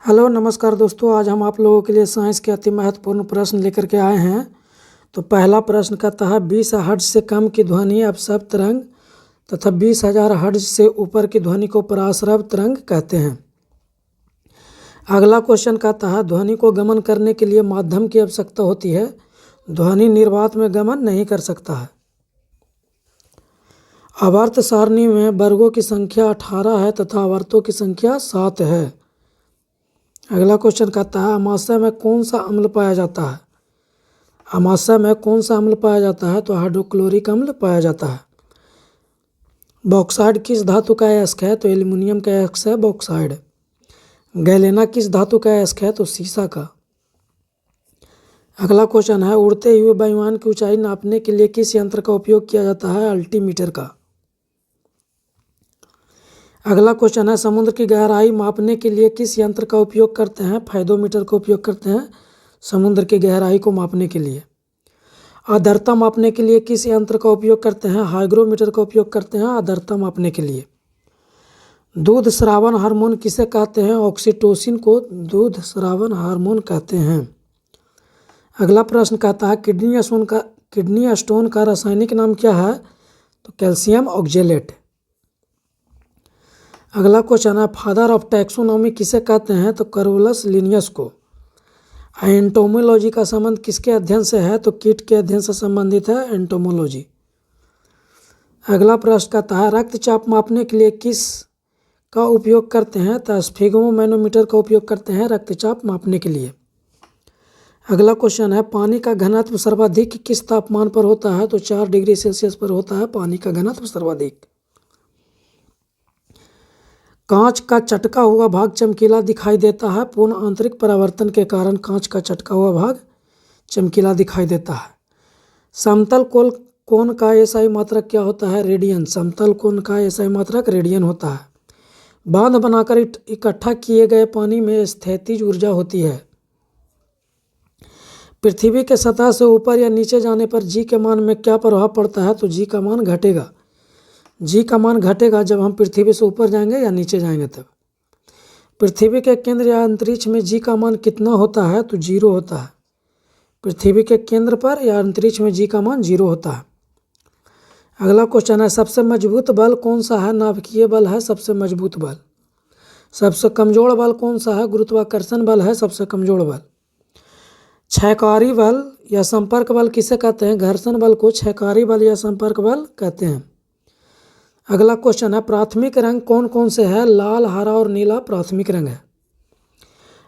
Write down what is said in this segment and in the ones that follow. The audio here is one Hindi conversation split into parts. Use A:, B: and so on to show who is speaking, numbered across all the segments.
A: हेलो नमस्कार दोस्तों, आज हम आप लोगों के लिए साइंस के अति महत्वपूर्ण प्रश्न लेकर के आए हैं। तो पहला प्रश्न कहता है 20 हर्ट्ज से कम की ध्वनि अपशब्द तरंग तथा 20,000 हर्ट्ज से ऊपर की ध्वनि को पराश्रव तरंग कहते हैं। अगला क्वेश्चन कहता है ध्वनि को गमन करने के लिए माध्यम की आवश्यकता होती है, ध्वनि निर्वात में गमन नहीं कर सकता है। आवर्त सारणी में वर्गों की संख्या 18 है तथा आवर्तों की संख्या 7 है। अगला क्वेश्चन कहता है अमाशय में कौन सा अम्ल पाया जाता है। अमाशय में कौन सा अम्ल पाया जाता है, तो हाइड्रोक्लोरिक अम्ल पाया जाता है। बॉक्साइड किस धातु का अयस्क है, तो एल्यूमिनियम का अयस्क है बॉक्साइड। गैलेना किस धातु का अयस्क है, तो सीसा का। अगला क्वेश्चन है उड़ते हुए वायुयान की ऊंचाई नापने के लिए किस यंत्र का उपयोग किया जाता है, अल्टीमीटर का। अगला क्वेश्चन है समुद्र की गहराई मापने के लिए किस यंत्र का उपयोग करते हैं, फाइडोमीटर का उपयोग करते हैं समुद्र की गहराई को मापने के लिए। आर्द्रता मापने के लिए किस यंत्र का उपयोग करते हैं, हाइग्रोमीटर का उपयोग करते हैं आर्द्रता मापने के लिए। दूध स्रावन हार्मोन किसे कहते हैं, ऑक्सीटोसिन को दूध स्रावन हार्मोन कहते हैं। अगला प्रश्न कहता है किडनी स्टोन का रासायनिक नाम क्या है, तो कैल्शियम ऑक्जेलेट। अगला क्वेश्चन है फादर ऑफ टैक्सोनॉमी किसे कहते हैं, तो कैरोलस लिनियस को। एंटोमोलॉजी का संबंध किसके अध्ययन से है, तो कीट के अध्ययन से संबंधित है एंटोमोलॉजी। अगला प्रश्न कहता है रक्तचाप मापने के लिए किस का उपयोग करते हैं, तो स्फिग्मोमैनोमीटर का उपयोग करते हैं रक्तचाप मापने के लिए। अगला क्वेश्चन है पानी का घनत्व सर्वाधिक किस तापमान पर होता है, तो 4 डिग्री सेल्सियस पर होता है पानी का घनत्व सर्वाधिक। कांच का चटका हुआ भाग चमकीला दिखाई देता है पूर्ण आंतरिक परावर्तन के कारण कांच का चटका हुआ भाग चमकीला दिखाई देता है। समतल कोण का एसआई मात्रक क्या होता है, रेडियन। समतल कोण का एसआई मात्रक रेडियन होता है। बांध बनाकर इकट्ठा किए गए पानी में स्थितिज ऊर्जा होती है। पृथ्वी के सतह से ऊपर या नीचे जाने पर जी के मान में क्या प्रभाव पड़ता है, तो जी का मान घटेगा। जी का मान घटेगा जब हम पृथ्वी से ऊपर जाएंगे या नीचे जाएंगे तब। पृथ्वी के केंद्र या अंतरिक्ष में जी का मान कितना होता है, तो 0 होता है। पृथ्वी के केंद्र पर या अंतरिक्ष में जी का मान 0 होता है। अगला क्वेश्चन है सबसे मजबूत बल कौन सा है, नाभिकीय बल है सबसे मजबूत बल। सबसे कमजोर बल कौन सा है, गुरुत्वाकर्षण बल है सबसे कमजोर बल। क्षयकारी बल या संपर्क बल किसे कहते हैं, घर्षण बल को क्षयकारी बल या संपर्क बल कहते हैं। अगला क्वेश्चन है प्राथमिक रंग कौन कौन से है, लाल हरा और नीला प्राथमिक रंग है।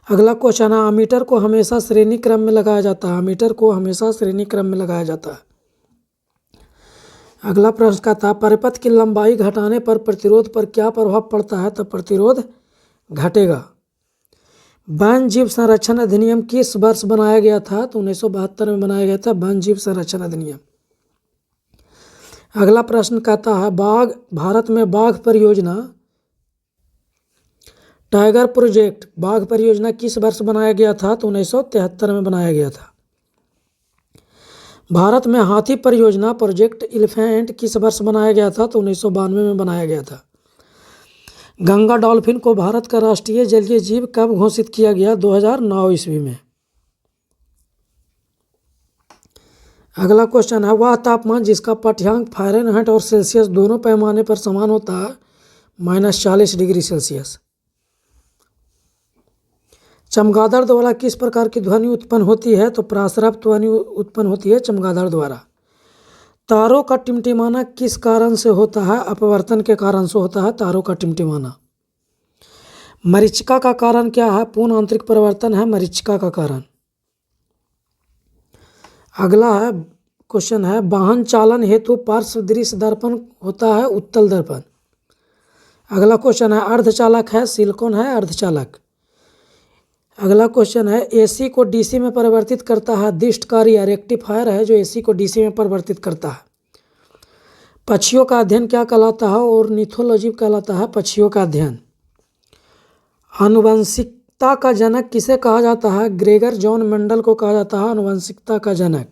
A: अगला क्वेश्चन है अमीटर को हमेशा श्रेणी क्रम में लगाया जाता है। अमीटर को हमेशा श्रेणी क्रम में लगाया जाता है। अगला प्रश्न कहता है परिपथ की लंबाई घटाने पर प्रतिरोध पर क्या प्रभाव पड़ता है, तो प्रतिरोध घटेगा। वन जीव संरक्षण अधिनियम किस वर्ष बनाया गया था, तो 1972 में बनाया गया था वन जीव संरक्षण अधिनियम। अगला प्रश्न कहता है भारत में बाघ परियोजना टाइगर प्रोजेक्ट बाघ परियोजना किस वर्ष बनाया गया था, तो 1973 में बनाया गया था। भारत में हाथी परियोजना प्रोजेक्ट एलिफेंट किस वर्ष बनाया गया था, तो 1992 में बनाया गया था। गंगा डॉल्फिन को भारत का राष्ट्रीय जलीय जीव कब घोषित किया गया, 2009 ईस्वी में। अगला क्वेश्चन है वह तापमान जिसका पाठ्यांक फ़ारेनहाइट और सेल्सियस दोनों पैमाने पर समान होता है, -40 डिग्री सेल्सियस। चमगादड़ द्वारा किस प्रकार की ध्वनि उत्पन्न होती है, तो प्रासरव ध्वनि उत्पन्न होती है चमगादड़ द्वारा। तारों का टिमटिमाना किस कारण से होता है, अपवर्तन के कारण से होता है तारों का टिमटिमाना। मरीचिका का कारण क्या है, पूर्ण आंतरिक परिवर्तन है मरीचिका का कारण। अगला है क्वेश्चन है वाहन चालन हेतु पार्श्व दृश्य दर्पण होता है उत्तल दर्पण। अगला क्वेश्चन है अर्धचालक है सिलिकॉन है अर्धचालक। अगला क्वेश्चन है एसी को डीसी में परिवर्तित करता है दिष्टकारी या रेक्टिफायर है जो एसी को डीसी में परिवर्तित करता है। पक्षियों का अध्ययन क्या कहलाता है, ऑर्निथोलॉजी कहलाता है पक्षियों का अध्ययन। आनुवंशिकता का जनक किसे कहा जाता है, ग्रेगर जॉन मेंडल को कहा जाता है आनुवंशिकता का जनक।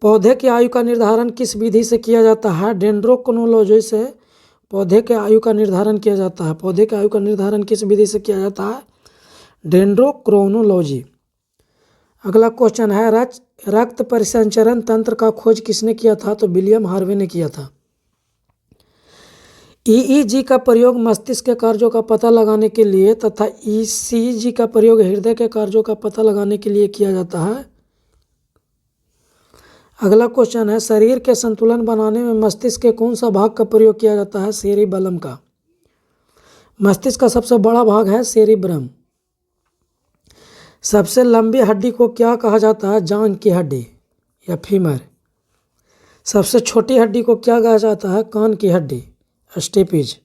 A: पौधे की आयु का निर्धारण किस विधि से किया जाता है, डेंड्रोक्रोनोलॉजी से पौधे के आयु का निर्धारण किया जाता है। पौधे के आयु का निर्धारण किस विधि से किया जाता है, डेंड्रोक्रोनोलॉजी। अगला क्वेश्चन है रक्त परिसंचरण तंत्र का खोज किसने किया था? तो विलियम हार्वे ने किया था। ईईजी का प्रयोग मस्तिष्क के कार्यों का पता लगाने के लिए तथा ईसीजी का प्रयोग हृदय के कार्यों का पता लगाने के लिए किया जाता है। अगला क्वेश्चन है शरीर के संतुलन बनाने में मस्तिष्क के कौन सा भाग का प्रयोग किया जाता है? सेरिबैलम का। मस्तिष्क का सबसे बड़ा भाग है सेरिब्रम। सबसे लंबी हड्डी को क्या कहा जाता है? जांघ की हड्डी या फीमर। सबसे छोटी हड्डी को क्या कहा जाता है? कान की हड्डी, स्टेपिज।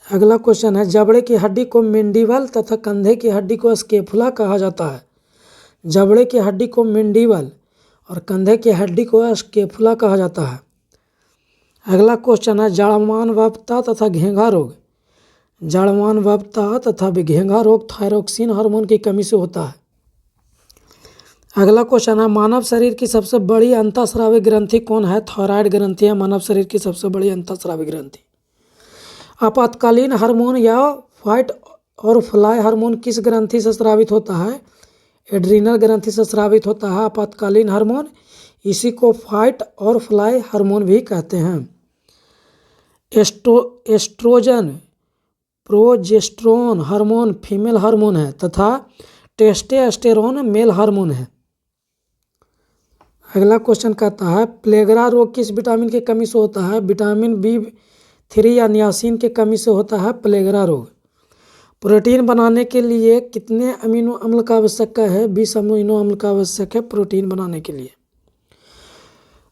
A: अगला क्वेश्चन है जबड़े की हड्डी को मेंडिबल तथा कंधे की हड्डी को स्केपुला कहा जाता है। जबड़े की हड्डी को मेंडिबल और कंधे की हड्डी को स्केपुला कहा जाता है। अगला क्वेश्चन है जड़मान वपता तथा घेंघा रोग। जड़मान वपता तथा घेंघा रोग थायरोक्सिन हार्मोन की कमी से होता है। अगला क्वेश्चन है मानव शरीर की सबसे बड़ी अंतःस्रावी ग्रंथि कौन है? थायराइड ग्रंथि है मानव शरीर की सबसे बड़ी अंतःस्रावी ग्रंथि। आपातकालीन हार्मोन या फाइट और फ्लाई हार्मोन किस ग्रंथि से स्रावित होता है? एड्रीनल ग्रंथि से स्रावित होता है आपातकालीन हार्मोन। इसी को फाइट और फ्लाई हार्मोन भी कहते हैं। Estrogen progesterone hormone female hormone है तथा टेस्टोस्टेरोन मेल हार्मोन है। अगला क्वेश्चन कहता है प्लेगरा रोग किस विटामिन की कमी से होता है? विटामिन B3 या नियासिन की कमी से होता है प्लेगरा रोग। प्रोटीन बनाने के लिए कितने अमीनो अम्ल का आवश्यकता है? 20 अमीनो अम्ल का आवश्यक है प्रोटीन बनाने के लिए।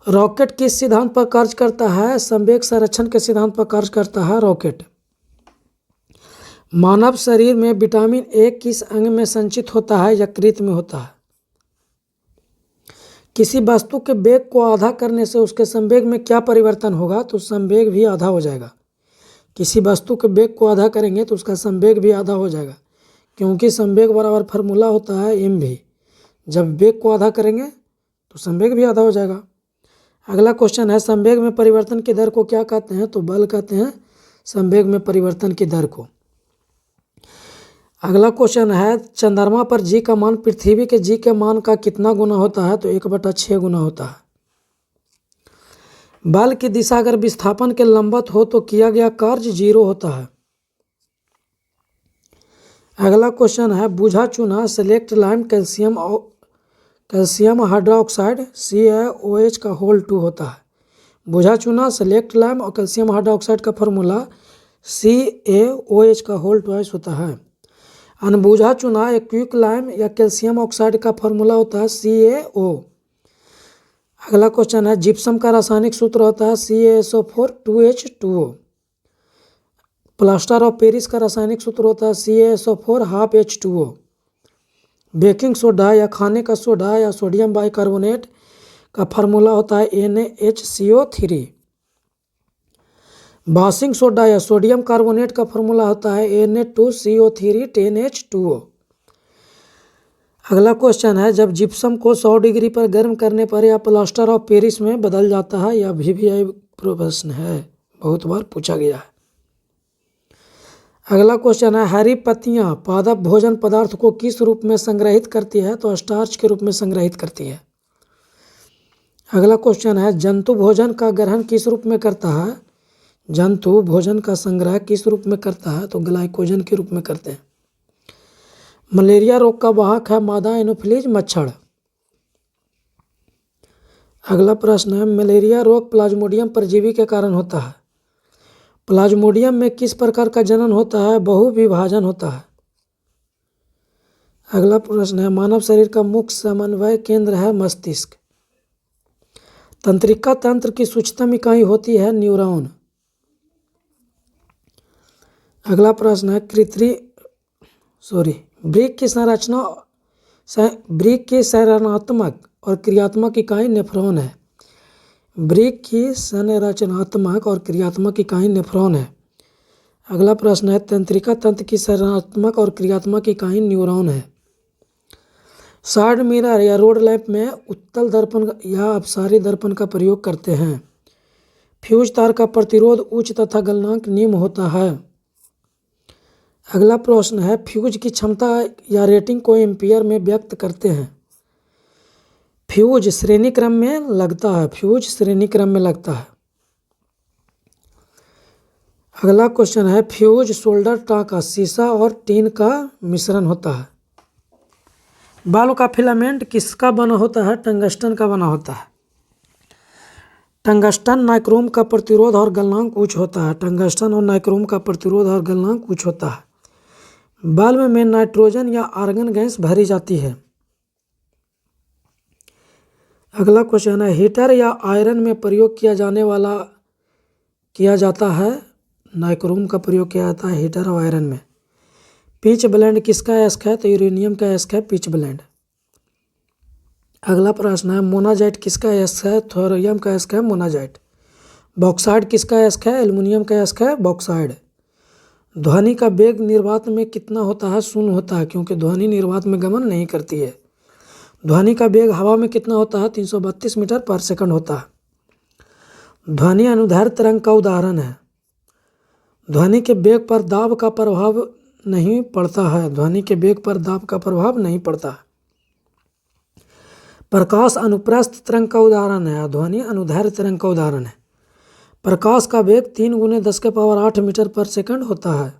A: रॉकेट किस सिद्धांत पर कार्य करता है? संवेग संरक्षण के सिद्धांत पर कार्य करता है रॉकेट। मानव शरीर में विटामिन ए किस अंग में संचित होता है? यकृत में होता है। किसी वस्तु के वेग को आधा करने से उसके संवेग में क्या परिवर्तन होगा? तो संवेग भी आधा हो जाएगा। किसी वस्तु के वेग को आधा करेंगे तो उसका संवेग भी आधा हो जाएगा, क्योंकि संवेग बराबर फार्मूला होता है mv। जब वेग को आधा करेंगे तो संवेग भी आधा हो जाएगा। अगला क्वेश्चन है संवेग में परिवर्तन की दर को क्या कहते हैं? तो बल कहते हैं संवेग में परिवर्तन की दर को। अगला क्वेश्चन है चंद्रमा पर जी का मान पृथ्वी के जी के मान का कितना गुना होता है? तो 1/6 गुना होता है। बल की दिशा अगर विस्थापन के लंबवत हो तो किया गया कार्य 0 होता है। अगला क्वेश्चन है बुझा चूना select lime calcium hydroxide CaOH का होल 2 होता है। बुझा चूना सेलेक्ट लाइम और कैल्शियम हाइड्रोक्साइड का फार्मूला CaOH का होल 2 होता है। अनबुझा चूना एक्विक लाइम या कैल्शियम ऑक्साइड का फार्मूला होता है CaO। अगला क्वेश्चन है जिप्सम का रासायनिक सूत्र होता है CaSO4 2H2O। Plaster of Paris का रासायनिक सूत्र होता है CaSO4 half H2O। Baking soda या खाने का सोडा या सोडियम बाइकार्बोनेट का फार्मूला होता है NaHCO3। वॉशिंग सोडा या सोडियम कार्बोनेट का फार्मूला होता है Na2CO3 10H2O। अगला क्वेश्चन है जब जिप्सम को 100 डिग्री पर गर्म करने पर यह प्लास्टर ऑफ पेरिस में बदल जाता है। यह VVI प्रश्न है, बहुत बार पूछा गया है। अगला क्वेश्चन है हरी पत्तियां पादप भोजन पदार्थ को किस रूप में संग्रहित करती है? तो स्टार्च के रूप में संग्रहित करती है। अगला क्वेश्चन है जंतु भोजन का ग्रहण किस रूप में करता है? जंतु भोजन का संग्रह किस रूप में करता है? तो ग्लाइकोजन के रूप में करते हैं। मलेरिया रोग का वाहक है मादा एनोफिलीज मच्छर। अगला प्रश्न है मलेरिया रोग प्लाज्मोडियम परजीवी के कारण होता है। प्लाज्मोडियम में किस प्रकार का जनन होता है? बहुविभाजन होता है। अगला प्रश्न है मानव शरीर का मुख्य समन्वय केंद्र है मस्तिष्क। तंत्रिका तंत्र की सूक्ष्मतम इकाई होती है न्यूरॉन। अगला प्रश्न है ब्रिक की संरचनात्मक और क्रियात्मक इकाई नेफ्रॉन है। ब्रिक की संरचनात्मक और क्रियात्मक इकाई नेफ्रॉन है। अगला प्रश्न है तंत्रिका तंत्र की संरचनात्मक और क्रियात्मक इकाई न्यूरॉन है। साइड मिरर या रोड लैंप में उत्तल दर्पण या अपसारी दर्पण का प्रयोग करते हैं। फ्यूज तार का प्रतिरोध उच्च तथा गलनांक निम्न होता है। अगला प्रश्न है, फ्यूज की क्षमता या रेटिंग को एम्पियर में व्यक्त करते हैं। फ्यूज श्रेणी क्रम में लगता है, फ्यूज श्रेणी क्रम में लगता है। अगला क्वेश्चन है, फ्यूज सोल्डर टाँका शीशा और टीन का मिश्रण होता है। बालों का फिलामेंट किसका बना होता है? टंगस्टन का बना होता है। टंगस्टन नाइक्रोम का प्रतिरोध और गलनांक उच्च होता है। टंगस्टन और नाइक्रोम का प्रतिरोध और गलनांक उच्च होता है। बल्ब में नाइट्रोजन या आर्गन गैस भरी जाती है। अगला क्वेश्चन है, हीटर या आयरन में प्रयोग किया जाता है। नाइक्रोम का प्रयोग किया जाता है हीटर और आयरन में। पिच ब्लेंड किसका एस्क है? तो यूरेनियम का एस्क है पिच ब्लेंड। अगला प्रश्न है, मोनाजाइट किसका एस्क है? थोरियम का एस्क है मोनाजाइट। बॉक्साइड किसका एस्क है? एल्युमिनियम का एस्क है बॉक्साइड। ध्वनि का वेग निर्वात में कितना होता है? शून्य होता है, क्योंकि ध्वनि निर्वात में गमन नहीं करती है। ध्वनि का वेग हवा में कितना होता है? 332 मीटर पर सेकंड होता है। ध्वनि अनुदैर्ध्य तरंग का उदाहरण है। ध्वनि के वेग पर दाब का प्रभाव नहीं पड़ता है। ध्वनि के वेग पर दाब का प्रभाव नहीं पड़ता है। प्रकाश अनुप्रस्थ तरंग का उदाहरण है। ध्वनि अनुदैर्ध्य तरंग का उदाहरण है। प्रकाश का वेग 3 × 10⁸ मीटर पर सेकंड होता है।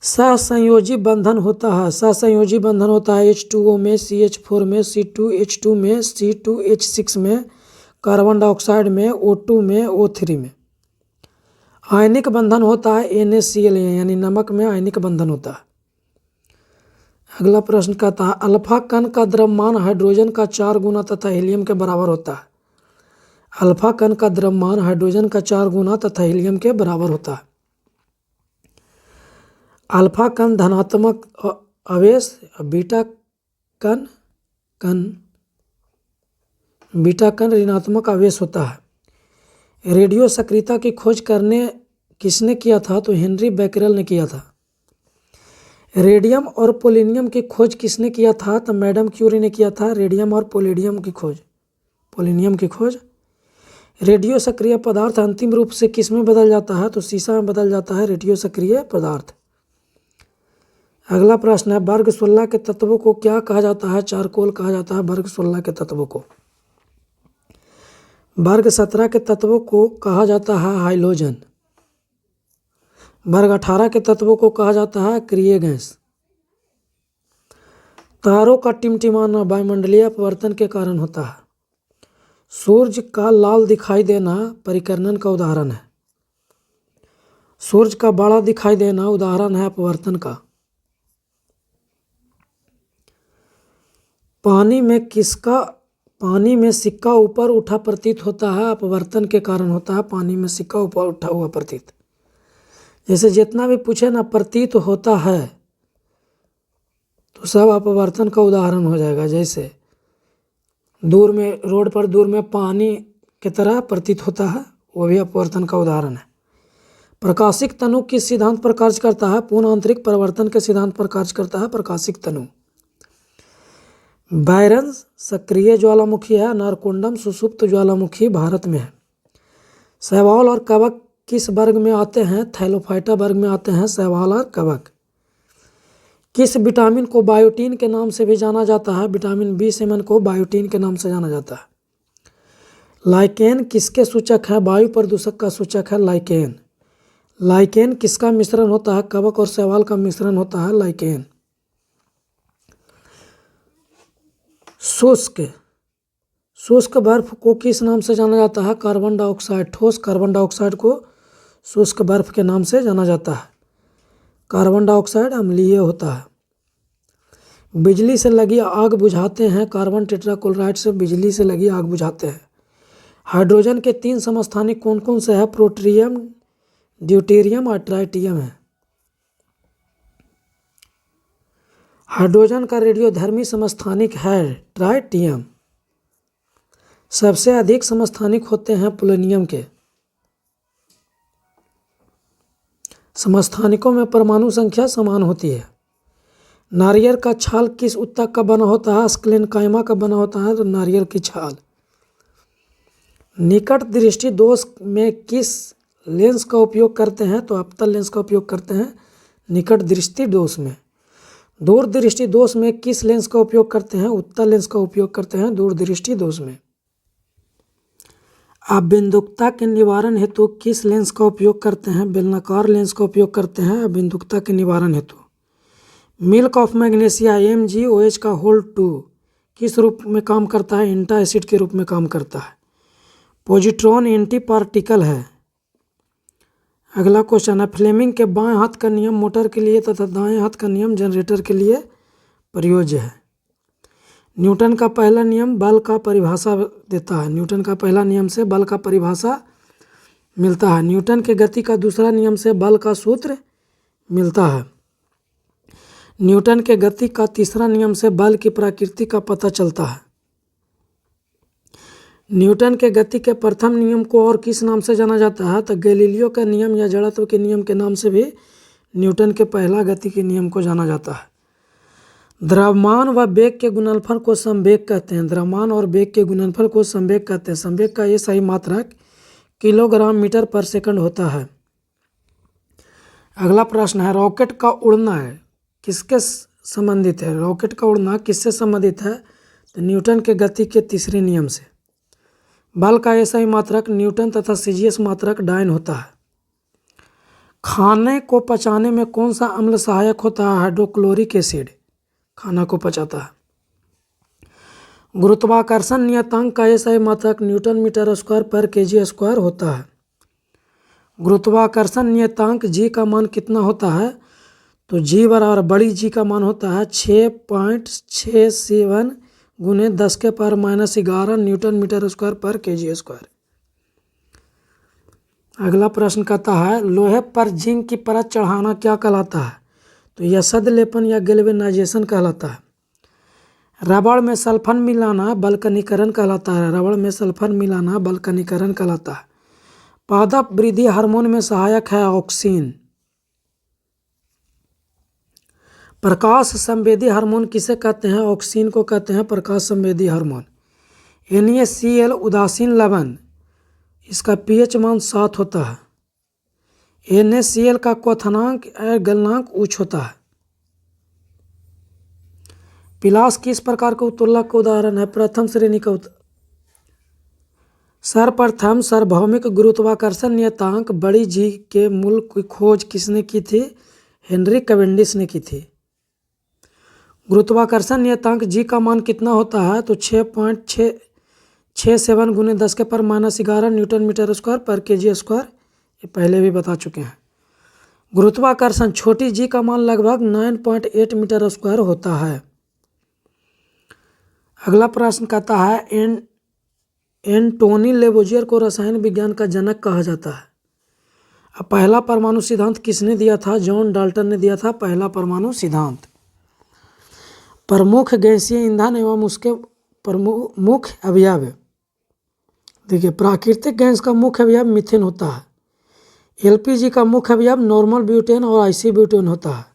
A: सहसंयोजी बंधन होता है। सहसंयोजी बंधन होता है H2O में, CH4 में, C2H2 में, C2H6 में, कार्बन डाइऑक्साइड में, O2 में, O3 में। आयनिक बंधन होता है NaCl यानी नमक में आयनिक बंधन होता है। अगला प्रश्न कहता है, अल्फा कण का द्रव्यमान हाइड्रोजन का 4 गुना तथा हीलियम के बराबर होता है। अल्फा कण का द्रव्यमान हाइड्रोजन का 4 गुना तथा हीलियम के बराबर होता है। अल्फा कण धनात्मक आवेश, बीटा कण ऋणात्मक आवेश होता है। रेडियो सक्रियता की खोज किसने किया था? तो हेनरी बैकरेल ने किया था। रेडियम और पोलेनियम की खोज किसने किया था? तो मैडम क्यूरी ने किया था। रेडियम और पोलेनियम की खोज। रेडियो सक्रिय पदार्थ अंतिम रूप से किस में बदल जाता है? तो शीशा में बदल जाता है रेडियो सक्रिय पदार्थ। अगला प्रश्न है, वर्ग 16 के तत्वों को क्या कहा जाता है? चारकोल कहा जाता है वर्ग 16 के तत्वों को। वर्ग 17 के तत्वों को कहा जाता है हाइलोजन। वर्ग 18 के तत्वों को कहा जाता है अक्रिय गैस। तारों का टिमटिमाना वायुमंडलीय अपवर्तन के कारण होता है। सूर्य का लाल दिखाई देना परिकर्णन का उदाहरण है। सूर्य का बड़ा दिखाई देना उदाहरण है अपवर्तन का। पानी में सिक्का ऊपर उठा प्रतीत होता है, अपवर्तन के कारण होता है। पानी में सिक्का ऊपर उठा हुआ प्रतीत, जैसे जितना भी पूछे ना प्रतीत होता है तो सब अपवर्तन का उदाहरण हो जाएगा। जैसे रोड पर दूर में पानी की तरह प्रतीत होता है, वो भी अपवर्तन का उदाहरण है। प्रकाशिक तनु किस सिद्धांत पर कार्य करता है? पूर्ण आंतरिक परिवर्तन के सिद्धांत पर कार्य करता है प्रकाशिक तनु। बैरन सक्रिय ज्वालामुखी है। नारकोंडम सुषुप्त ज्वालामुखी भारत में है। शैवाल और कवक किस वर्ग में आते हैं? थैलोफाइटा वर्ग में आते हैं शैवाल और कवक। किस विटामिन को बायोटीन के नाम से भी जाना जाता है? विटामिन B7 को बायोटीन के नाम से जाना जाता है। लाइकेन किसके सूचक है? वायु प्रदूषक का सूचक है लाइकेन। लाइकेन किसका मिश्रण होता है? कवक और शैवाल का मिश्रण होता है लाइकेन। शुष्क बर्फ को किस नाम से जाना जाता है? Carbon dioxide. ठोस कार्बन डाइऑक्साइड को शुष्क बर्फ के नाम से जाना जाता है। कार्बन डाइऑक्साइड अम्लीय होता है। बिजली से लगी आग बुझाते हैं। कार्बन टेट्राक्लोराइड से बिजली से लगी आग बुझाते हैं। हाइड्रोजन के 3 समस्थानिक कौन कौन से हैं? प्रोट्रियम, ड्यूटेरियम और ट्राइटियम है। हाइड्रोजन का रेडियोधर्मी समस्थानिक है ट्राइटियम। सबसे अधिक समस्थानिक होते हैं पोलोनियम के। समस्थानिकों में परमाणु संख्या समान होती है। नारियल का छाल किस उत्तक का बना होता है? स्क्लेनकाइमा का बना होता है तो नारियल की छाल। निकट दृष्टि दोष में किस लेंस का उपयोग करते हैं? तो अवतल लेंस का उपयोग करते हैं निकट दृष्टि दोष में। दूर दृष्टि दोष में किस लेंस का उपयोग करते हैं? उत्तल लेंस का उपयोग करते हैं दूर दृष्टि दोष में। आप बिंदुकता के निवारण हेतु किस लेंस का उपयोग करते हैं? बेलनाकार लेंस का उपयोग करते हैं बिंदुकता के निवारण हेतु। मिल्क ऑफ मैग्नीशिया MgOH का होल्ड 2 किस रूप में काम करता है? इंटा एसिड के रूप में काम करता है। पॉजिट्रॉन एंटी पार्टिकल है। अगला क्वेश्चन है, फ्लेमिंग के बाएं हाथ का नियम मोटर के लिए तथा दाएं हाथ का नियम जनरेटर के लिए प्रयोज्य है। न्यूटन का पहला नियम बल का परिभाषा देता है। न्यूटन का पहला नियम से बल का परिभाषा मिलता है। न्यूटन के गति का दूसरा नियम से बल का सूत्र मिलता है। न्यूटन के गति का तीसरा नियम से बल की प्रकृति का पता चलता है। न्यूटन के गति के प्रथम नियम को और किस नाम से जाना जाता है? तो गैलीलियो का नियम या जड़त्व के नियम के नाम से भी न्यूटन के पहला गति के नियम को जाना जाता है। द्रव्यमान व वेग के गुणनफल को संवेग कहते हैं। द्रव्यमान और वेग के गुणनफल को संवेग कहते हैं। संवेग का ये सही मात्रक किलोग्राम मीटर पर सेकंड होता है। अगला प्रश्न है, रॉकेट का उड़ना है किसके संबंधित है? रॉकेट का उड़ना किससे संबंधित है? तो न्यूटन के गति के तीसरे नियम से। बल का ऐसा ही मात्रक न्यूटन तथा सीजीएस मात्रक डाइन होता है। खाने को पचाने में कौन सा अम्ल सहायक होता है? हाइड्रोक्लोरिक एसिड खाना को पचाता है। गुरुत्वाकर्षण नियतांक का ऐसा ही मात्रक न्यूटन मीटर स्क्वायर पर केजी स्क्वायर होता है। गुरुत्वाकर्षण नियतांक जी का मान कितना होता है? तो जी बराबर बड़ी जी का मान होता है 6.67 गुने 10⁻⁻11 न्यूटन मीटर स्क्वायर पर केजी स्क्वायर। अगला प्रश्न कहता है, लोहे पर जिंक की परत चढ़ाना क्या कहलाता है? तो यह सदलेपन या गैल्वेनाइजेशन कहलाता है। रबड़ में सल्फर मिलाना बल्कनीकरण कहलाता है। रबड़ में सल्फर मिलाना बल्कनीकरण कहलाता है। पादप वृद्धि हार्मोन में सहायक है ऑक्सीन। प्रकाश संवेदी हार्मोन किसे कहते हैं? ऑक्सीन को कहते हैं प्रकाश संवेदी हार्मोन। NaCl उदासीन लवण, इसका pH मान 7 होता है। NaCl का क्वथनांक गलनांक उच्च होता है। पिलास किस प्रकार के उत्तोलक का उदाहरण है? प्रथम श्रेणी का सर्वप्रथम सार्वभौमिक गुरुत्वाकर्षण नियतांक बड़ी जी के मूल की खोज किसने की थी? हेनरी कैवेंडिश ने की थी। गुरुत्वाकर्षण नियतांक जी का मान कितना होता है? तो 6.67 गुने 10⁻⁻11 न्यूटन मीटर स्क्वायर पर केजी स्क्वायर। ये पहले भी बता चुके हैं। गुरुत्वाकर्षण छोटी जी का मान लगभग 9.8 मीटर स्क्वायर होता है। अगला प्रश्न कहता है, एंटोनी लेबोजियर को रसायन विज्ञान का जनक कहा जाता है। अब पहला परमाणु सिद्धांत किसने दिया था? जॉन डाल्टन ने दिया था पहला परमाणु सिद्धांत। प्रमुख गैसीय ईंधन एवं उसके प्रमुख अवयव। देखिए, प्राकृतिक गैस का मुख्य अवयव मीथेन होता है। LPG का मुख्य अवयव नॉर्मल ब्यूटेन और आईसी ब्यूटेन होता है।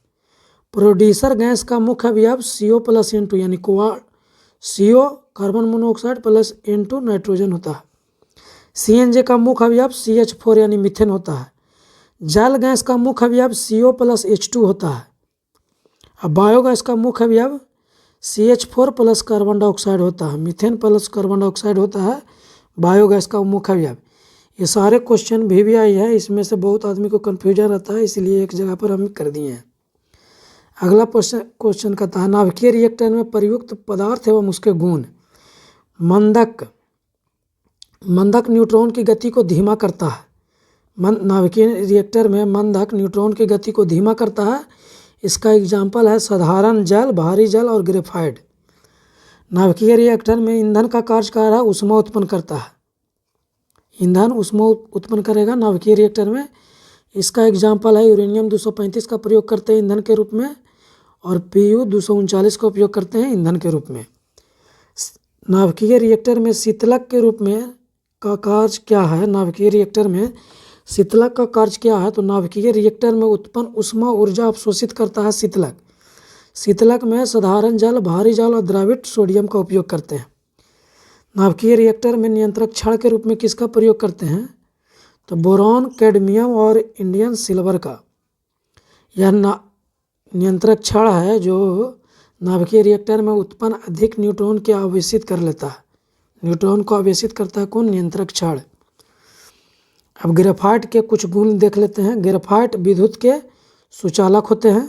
A: प्रोड्यूसर गैस का मुख्य अवयव CO+N2 यानी CO carbon monoxide plus N2 nitrogen होता है। CNG का मुख्य अवयव CH4 यानी मीथेन होता है। जल गैस का मुख्य अवयव CO+H2 होता है। अब बायोगैस का मुख्य अवयव CH4 प्लस कार्बन डाइऑक्साइड होता है। मीथेन प्लस कार्बन डाइऑक्साइड होता है बायोगैस का मुख्य अवयव। ये सारे क्वेश्चन VVI है, इसमें से बहुत आदमी को कन्फ्यूजन रहता है, इसलिए एक जगह पर हम कर दिए हैं। अगला क्वेश्चन कहता है, नाभिकीय रिएक्टर में प्रयुक्त पदार्थ एवं उसके गुण। मंदक न्यूट्रॉन की गति को धीमा करता है। नाभिकीय रिएक्टर में मंदक न्यूट्रॉन की गति को धीमा करता है। इसका एग्जाम्पल है साधारण जल, भारी जल और ग्रेफाइट। नाभिकीय रिएक्टर में ईंधन का कार्य है ऊष्मा उत्पन्न करता है। ईंधन ऊष्मा उत्पन्न करेगा नाभिकीय रिएक्टर में। इसका एग्जाम्पल है यूरेनियम 235 का प्रयोग करते हैं ईंधन के रूप में, और Pu 239 का उपयोग करते हैं ईंधन के रूप में। नाभिकीय रिएक्टर में शीतलक के रूप में का कार्य क्या है? नाभिकीय रिएक्टर में शीतलक का कार्य क्या है? तो नाभिकीय रिएक्टर में उत्पन्न ऊष्मा ऊर्जा अवशोषित करता है शीतलक। शीतलक में साधारण जल, भारी जल और द्रवित सोडियम का उपयोग करते हैं। नाभिकीय रिएक्टर में नियंत्रक क्षण के रूप में किसका प्रयोग करते हैं? तो बोरॉन, कैडमियम और इंडियम सिल्वर का। यह नियंत्रक क्षण है जो नाभिकीय रिएक्टर में उत्पन्न अधिक न्यूट्रॉन को आवेशित कर लेता है। न्यूट्रॉन को आवेशित करता है कौन? नियंत्रक क्षण। अब ग्रेफाइट के कुछ गुण देख लेते हैं। ग्रेफाइट विद्युत के सुचालक होते हैं।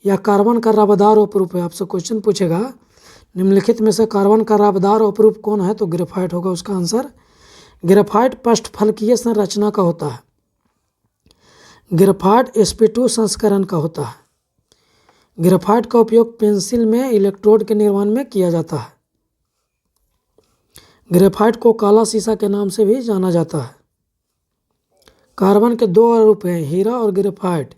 A: यह कार्बन का रबदार अपरूप है। आपसे क्वेश्चन पूछेगा निम्नलिखित में से कार्बन का रबदार अपरूप कौन है, तो ग्रेफाइट होगा उसका आंसर। ग्रेफाइट पष्ठफलकीय संरचना का होता है। ग्रेफाइट sp2 संस्करण का होता है। ग्रेफाइट का उपयोग पेंसिल में इलेक्ट्रोड के निर्माण में किया जाता है। ग्रेफाइट को काला शीशा के नाम से भी जाना जाता है। कार्बन के दो रूप हैं, हीरा और ग्रेफाइट।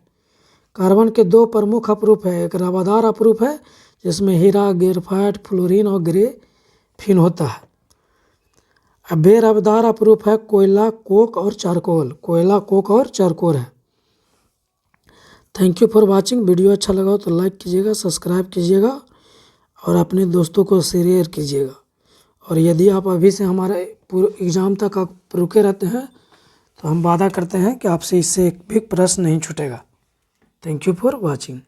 A: कार्बन के दो प्रमुख अपरूप हैं, एक रबदार अपरूप है जिसमें हीरा, ग्रेफाइट, फ्लोरीन और ग्रेफीन होता है। अब बेरबदार अपरूप है कोयला, कोक और चारकोल। कोयला, कोक और चारकोल है। Thank you for watching. Video अच्छा लगा हो तो लाइक कीजिएगा, सब्सक्राइब कीजिएगा और अपने दोस्तों को शेयर कीजिएगा। और यदि आप अभी से हमारे पूरे एग्ज़ाम तक आप रुके रहते हैं तो हम वादा करते हैं कि आपसे इससे एक भी प्रश्न नहीं छूटेगा। Thank you for watching.